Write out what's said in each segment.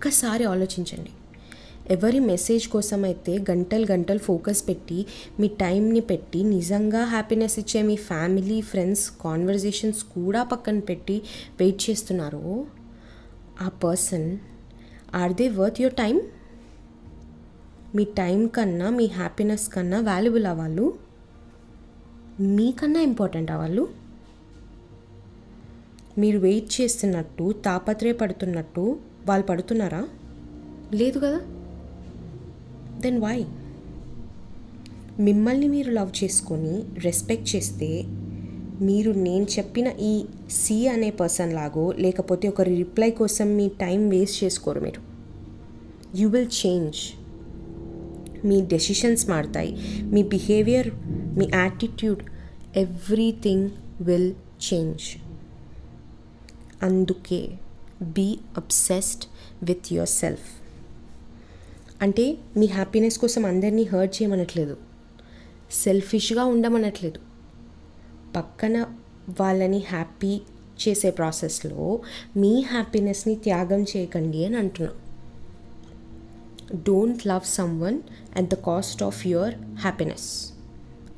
ఒక్కసారి ఆలోచించండి. ఎవరి మెసేజ్ కోసం అయితే గంటలు గంటలు ఫోకస్ పెట్టి మీ టైంని పెట్టి నిజంగా హ్యాపీనెస్ ఇచ్చే మీ ఫ్యామిలీ, ఫ్రెండ్స్ కాన్వర్జేషన్స్ కూడా పక్కన పెట్టి వెయిట్ చేస్తున్నారో ఆ person, are they worth your time? మీ టైం కన్నా, మీ హ్యాపీనెస్ కన్నా వాల్యుబుల్ అవ్వాలి? మీకన్నా ఇంపార్టెంట్ అవ్వాలి? మీరు వెయిట్ చేస్తున్నట్టు, తాపత్రయపడుతున్నట్టు వాళ్ళు పడుతున్నారా? లేదు కదా. Then why? మిమ్మల్ని మీరు లవ్ చేసుకొని రెస్పెక్ట్ చేస్తే మీరు నేను చెప్పిన ఈ సి అనే పర్సన్ లాగో లేకపోతే ఒకరి రిప్లై కోసం మీ టైం వేస్ట్ చేసుకోరు. మీరు యూ విల్ చేంజ్. మీ డెసిషన్స్ మారుతాయి, మీ బిహేవియర్, మీ యాటిట్యూడ్, ఎవ్రీథింగ్ విల్ చేంజ్. అందుకే బీ అబ్సెస్డ్ విత్ యువర్ సెల్ఫ్. అంటే మీ హ్యాపీనెస్ కోసం అందరినీ హర్ట్ చేయమనట్లేదు, సెల్ఫిష్గా ఉండమనట్లేదు. పక్కన వాళ్ళని హ్యాపీ చేసే ప్రాసెస్లో మీ హ్యాపీనెస్ని త్యాగం చేయకండి అని అంటున్నా. Don't love someone at the cost of your happiness.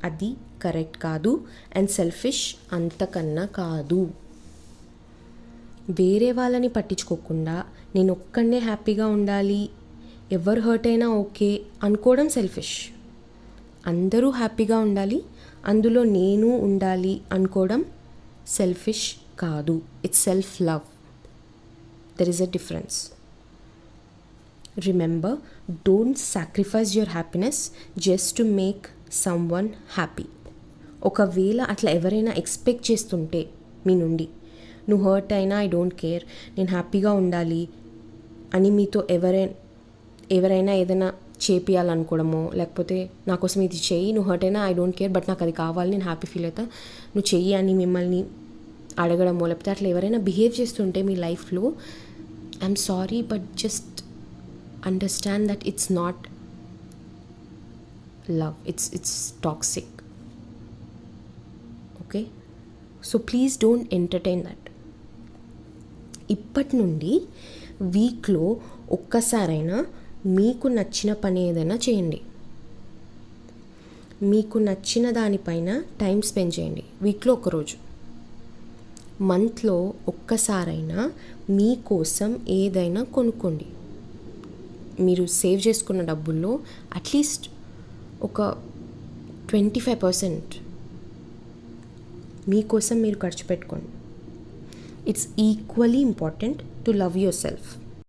అది కరెక్ట్ కాదు అండ్ సెల్ఫిష్ అంతకన్నా కాదు. వేరే వాళ్ళని పట్టించుకోకుండా నేను ఒక్కడే హ్యాపీగా ఉండాలి, ఎవరు హర్ట్ అయినా ఓకే అనుకోవడం సెల్ఫిష్. అందరూ హ్యాపీగా ఉండాలి, అందులో నేను ఉండాలి అనుకోవడం సెల్ఫిష్ కాదు. It's self love. There is a difference. Remember, don't sacrifice your happiness just to make someone happy. ఒకవేళ అట్లా ఎవరైనా ఎక్స్పెక్ట్ చేస్తుంటే మీ నుండి, నువ్వు హర్ట్ అయినా ఐ డోంట్ కేర్, నేను హ్యాపీగా ఉండాలి అని మీతో ఎవరైనా ఏదైనా చేపియాలనుకోవడమో, లేకపోతే నా కోసం ఇది చెయ్యి, నువ్వు హర్ట్ అయినా ఐ డోంట్ కేర్ బట్ నాకు అది కావాలి, నేను హ్యాపీ ఫీల్ అవుతా, నువ్వు చెయ్యి అని మిమ్మల్ని అడగడమో, లేకపోతే అట్లా ఎవరైనా బిహేవ్ చేస్తుంటే మీ లైఫ్లో, I'm sorry but just understand that it's not love, it's toxic. Okay, so please don't entertain that. ఇప్పటి నుండి వీక్లో ఒక్కసారైనా మీకు నచ్చిన పని ఏదైనా చేయండి. మీకు నచ్చిన దానిపైన టైం స్పెండ్ చేయండి. వీక్లో ఒకరోజు, మంత్లో ఒక్కసారైనా మీకోసం ఏదైనా కొనుక్కోండి. మీరు సేవ్ చేసుకున్న డబ్బుల్లో అట్లీస్ట్ ఒక 25% మీకోసం మీరు ఖర్చు పెట్టుకోండి. It's equally important to love your self.